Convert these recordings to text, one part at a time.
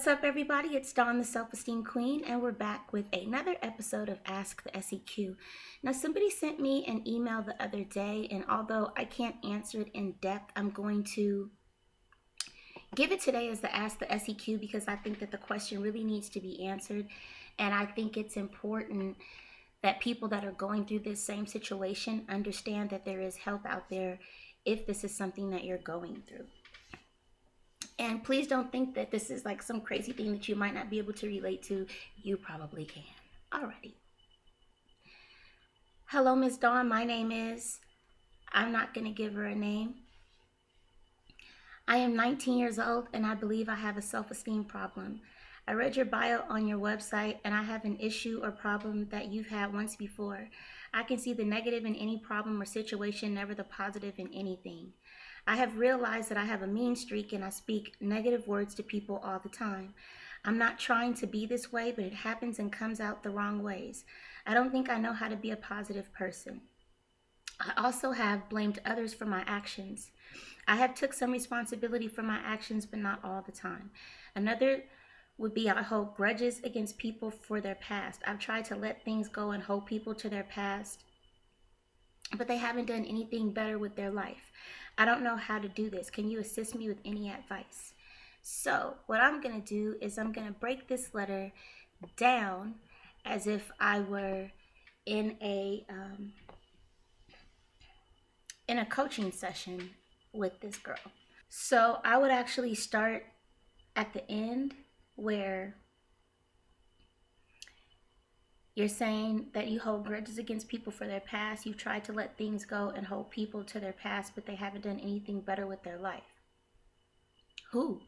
What's up, everybody? It's Dawn, the Self-Esteem Queen, and we're back with another episode of Ask the SEQ. Now, somebody sent me an email the other day, and although I can't answer it in depth, I'm going to give it today as the Ask the SEQ because I think that the question really needs to be answered, and I think it's important that people that are going through this same situation understand that there is help out there if this is something that you're going through. And please don't think that this is like some crazy thing that you might not be able to relate to. You probably can. Alrighty. Hello, Miss Dawn. My name is, I'm not going to give her a name. I am 19 years old and I believe I have a self-esteem problem. I read your bio on your website and I have an issue or problem that you've had once before. I can see the negative in any problem or situation, never the positive in anything. I have realized that I have a mean streak and I speak negative words to people all the time. I'm not trying to be this way, but it happens and comes out the wrong ways. I don't think I know how to be a positive person. I also have blamed others for my actions. I have took some responsibility for my actions, but not all the time. Another would be I hold grudges against people for their past. I've tried to let things go and hold people to their past, but they haven't done anything better with their life. I don't know how to do this. Can you assist me with any advice? So what I'm going to do is I'm going to break this letter down as if I were in a coaching session with this girl. So I would actually start at the end where you're saying that you hold grudges against people for their past. You've tried to let things go and hold people to their past, but they haven't done anything better with their life. Who?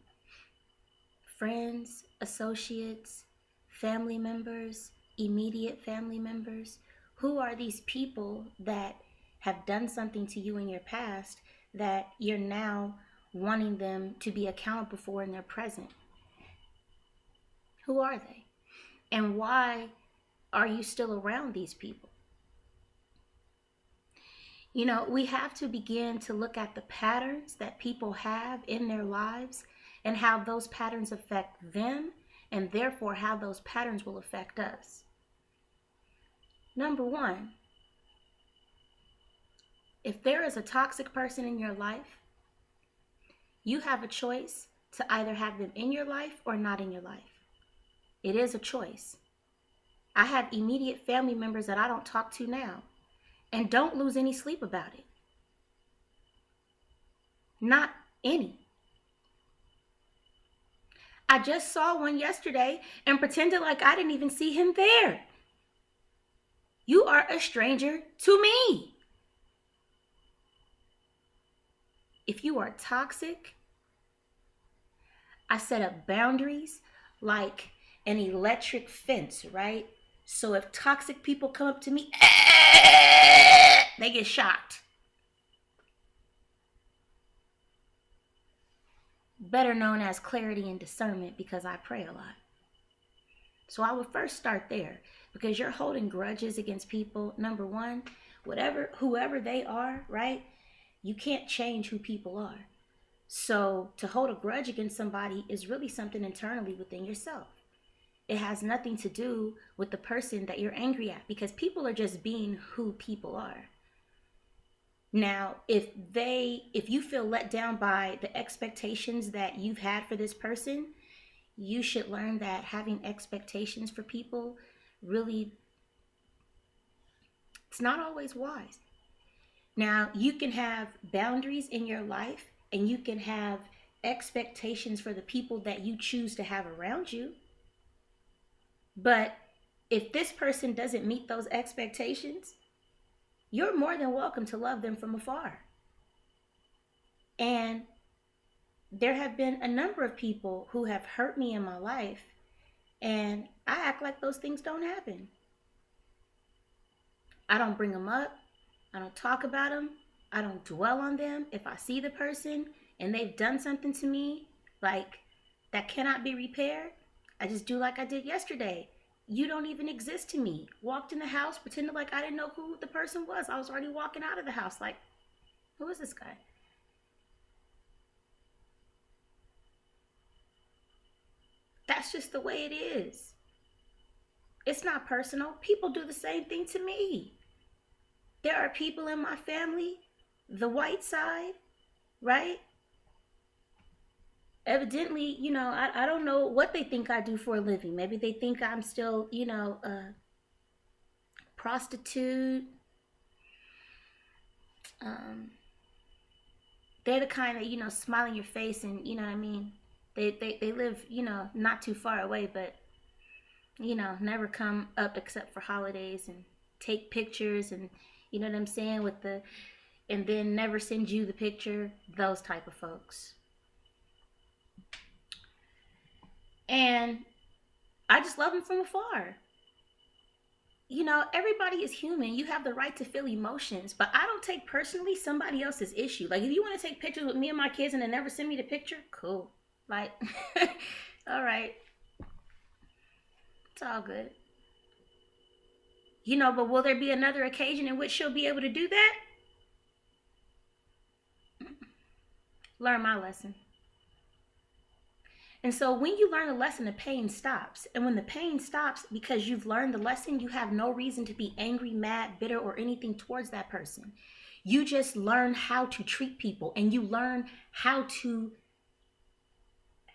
Friends, associates, family members, immediate family members. Who are these people that have done something to you in your past that you're now wanting them to be accountable for in their present? Who are they? And why are you still around these people? You know, we have to begin to look at the patterns that people have in their lives and how those patterns affect them, and therefore how those patterns will affect us. Number one, if there is a toxic person in your life, you have a choice to either have them in your life or not in your life. It is a choice. I have immediate family members that I don't talk to now, and don't lose any sleep about it. Not any. I just saw one yesterday and pretended like I didn't even see him there. You are a stranger to me. If you are toxic, I set up boundaries like an electric fence, right? So if toxic people come up to me, they get shocked. Better known as clarity and discernment, because I pray a lot. So I would first start there, because you're holding grudges against people. Number one, whoever they are, right? You can't change who people are. So to hold a grudge against somebody is really something internally within yourself. It has nothing to do with the person that you're angry at, because people are just being who people are. Now, if you feel let down by the expectations that you've had for this person, you should learn that having expectations for people really, it's not always wise. Now, you can have boundaries in your life and you can have expectations for the people that you choose to have around you. But if this person doesn't meet those expectations, you're more than welcome to love them from afar. And there have been a number of people who have hurt me in my life, and I act like those things don't happen. I don't bring them up. I don't talk about them. I don't dwell on them. If I see the person and they've done something to me like that cannot be repaired, I just do like I did yesterday. You don't even exist to me. Walked in the house, pretended like I didn't know who the person was. I was already walking out of the house like, who is this guy? That's just the way it is. It's not personal. People do the same thing to me. There are people in my family, the white side, right? Evidently, I don't know what they think I do for a living. Maybe they think I'm still, a prostitute. Um, they're the kind that, smile in your face and, you know what I mean? They live, not too far away, but, never come up except for holidays and take pictures and, you know what I'm saying, and then never send you the picture. Those type of folks. And I just love them from afar. Everybody is human. You have the right to feel emotions, but I don't take personally somebody else's issue. Like, if you want to take pictures with me and my kids and then never send me the picture, cool. Like, all right. It's all good. But will there be another occasion in which she'll be able to do that? Learn my lesson. And so when you learn a lesson, the pain stops. And when the pain stops because you've learned the lesson, you have no reason to be angry, mad, bitter, or anything towards that person. You just learn how to treat people, and you learn how to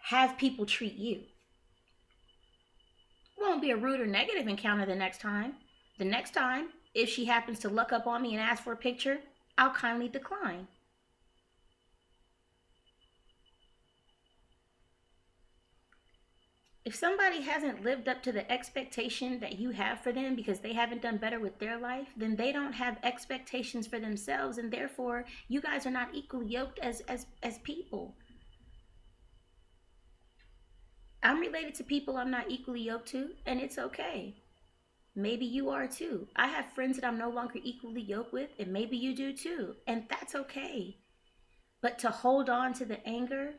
have people treat you. It won't be a rude or negative encounter the next time. The next time, if she happens to look up on me and ask for a picture, I'll kindly decline. If somebody hasn't lived up to the expectation that you have for them because they haven't done better with their life, then they don't have expectations for themselves, and therefore you guys are not equally yoked as people. I'm related to people I'm not equally yoked to, and it's okay. Maybe you are too. I have friends that I'm no longer equally yoked with, and maybe you do too, and that's okay. But to hold on to the anger,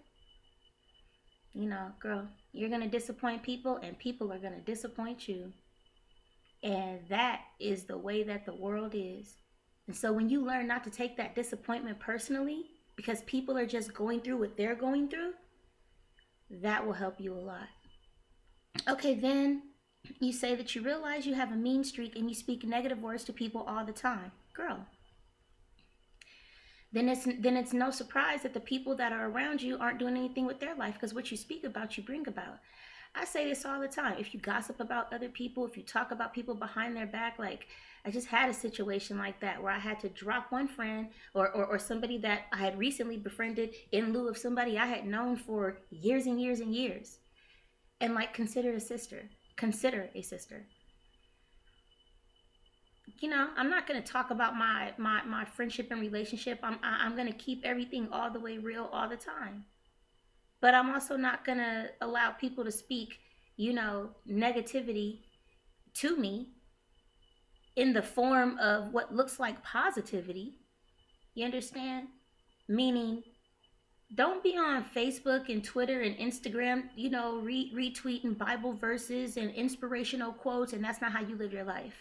girl, you're going to disappoint people, and people are going to disappoint you. And that is the way that the world is. And so when you learn not to take that disappointment personally, because people are just going through what they're going through, that will help you a lot. Okay, then you say that you realize you have a mean streak and you speak negative words to people all the time. Girl, then it's no surprise that the people that are around you aren't doing anything with their life, because what you speak about, you bring about. I say this all the time. If you gossip about other people, if you talk about people behind their back, like I just had a situation like that where I had to drop one friend or somebody that I had recently befriended in lieu of somebody I had known for years and years and years, and like consider a sister. I'm not going to talk about my friendship and relationship. I'm going to keep everything all the way real all the time. But I'm also not going to allow people to speak, negativity to me in the form of what looks like positivity. You understand? Meaning, don't be on Facebook and Twitter and Instagram, retweeting Bible verses and inspirational quotes, and that's not how you live your life.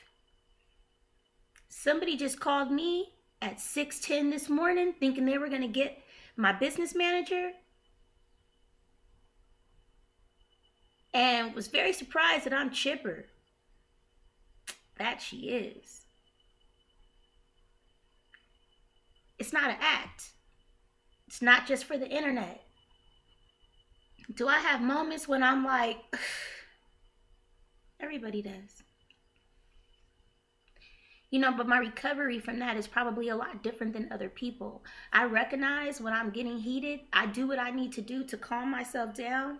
Somebody just called me at 6:10 this morning thinking they were going to get my business manager, and was very surprised that I'm chipper. That she is. It's not an act. It's not just for the internet. Do I have moments when I'm like, everybody does. But my recovery from that is probably a lot different than other people. I recognize when I'm getting heated, I do what I need to do to calm myself down,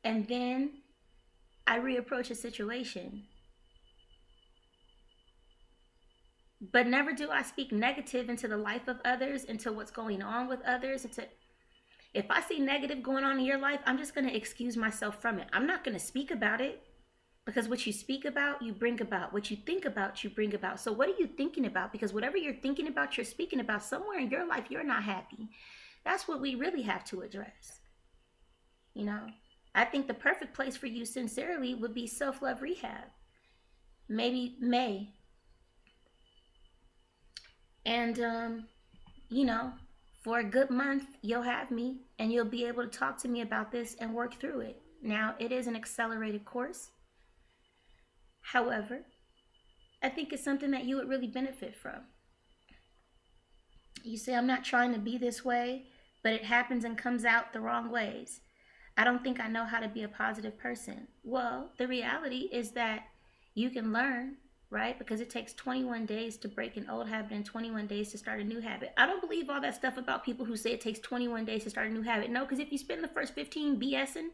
and then I reapproach a situation. But never do I speak negative into the life of others, into what's going on with others. If I see negative going on in your life, I'm just going to excuse myself from it. I'm not going to speak about it. Because what you speak about, you bring about. What you think about, you bring about. So what are you thinking about? Because whatever you're thinking about, you're speaking about. Somewhere in your life, you're not happy. That's what we really have to address. I think the perfect place for you, sincerely, would be self-love rehab. Maybe May. And, for a good month, you'll have me. And you'll be able to talk to me about this and work through it. Now, it is an accelerated course. However, I think it's something that you would really benefit from. You say, I'm not trying to be this way, but it happens and comes out the wrong ways. I don't think I know how to be a positive person. Well, the reality is that you can learn, right? Because it takes 21 days to break an old habit and 21 days to start a new habit. I don't believe all that stuff about people who say it takes 21 days to start a new habit. No, because if you spend the first 15 BSing,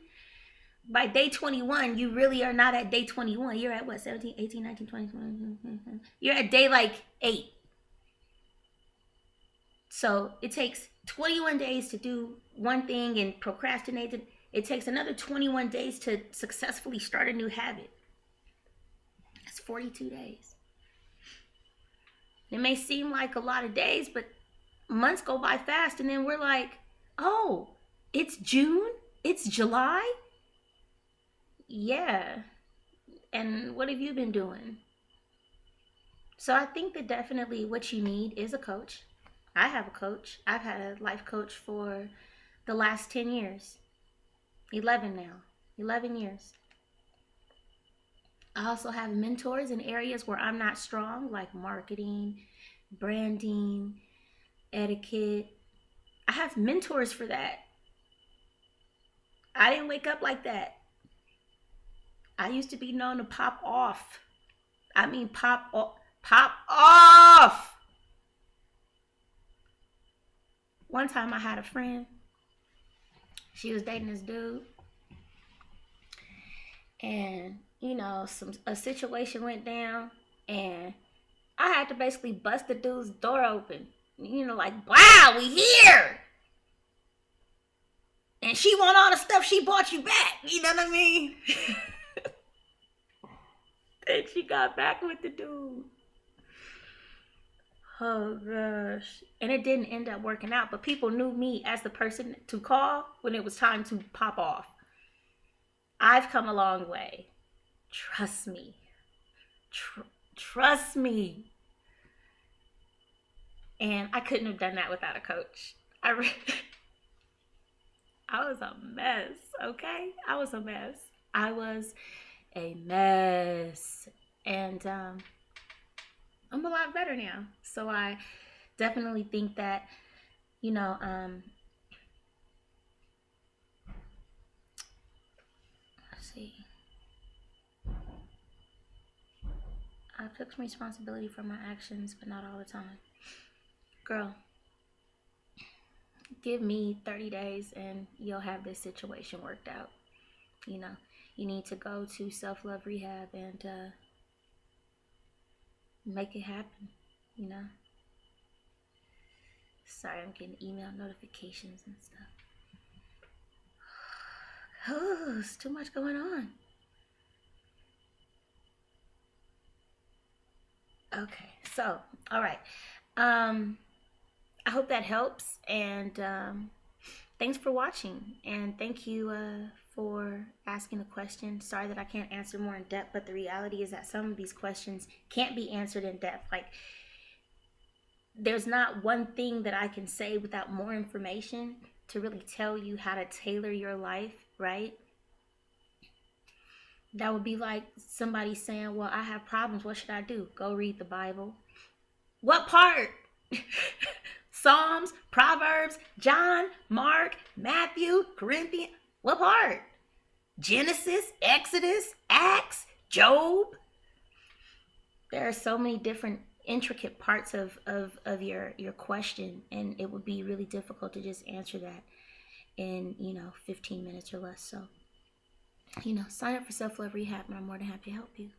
by day 21, you really are not at day 21. You're at what, 17, 18, 19, 20, 20. You're at day like 8. So it takes 21 days to do one thing and procrastinate it. It takes another 21 days to successfully start a new habit. That's 42 days. It may seem like a lot of days, but months go by fast, and then we're like, oh, it's June? It's July? Yeah. And what have you been doing? So I think that definitely what you need is a coach. I have a coach. I've had a life coach for the last 10 years. 11 now. 11 years. I also have mentors in areas where I'm not strong, like marketing, branding, etiquette. I have mentors for that. I didn't wake up like that. I used to be known to pop off. I mean, pop off. One time I had a friend. She was dating this dude. And, you know, a situation went down. And I had to basically bust the dude's door open. You know, like, wow, we here. And she want all the stuff she bought you back. You know what I mean? And she got back with the dude. Oh gosh. And it didn't end up working out, but people knew me as the person to call when it was time to pop off. I've come a long way. Trust me. Trust me. And I couldn't have done that without a coach. I was a mess, okay? I was a mess. And I'm a lot better now. So I definitely think that, you know, let's see. I took some responsibility for my actions, but not all the time. Girl, give me 30 days and you'll have this situation worked out. You know, you need to go to Love Rehab and make it happen, you know. Sorry, I'm getting email notifications and stuff. Oh, it's too much going on. Okay, so, all right. I hope that helps, and thanks for watching, and thank you for asking a question. Sorry that I can't answer more in depth, but the reality is that some of these questions can't be answered in depth. Like, there's not one thing that I can say without more information to really tell you how to tailor your life, right? That would be like somebody saying, well, I have problems. What should I do? Go read the Bible. What part? Psalms, Proverbs, John, Mark, Matthew, Corinthians. What part? Genesis, Exodus, Acts, Job. There are so many different intricate parts of your question, and it would be really difficult to just answer that in 15 minutes or less. So sign up for Love Rehab, and I'm more than happy to help you.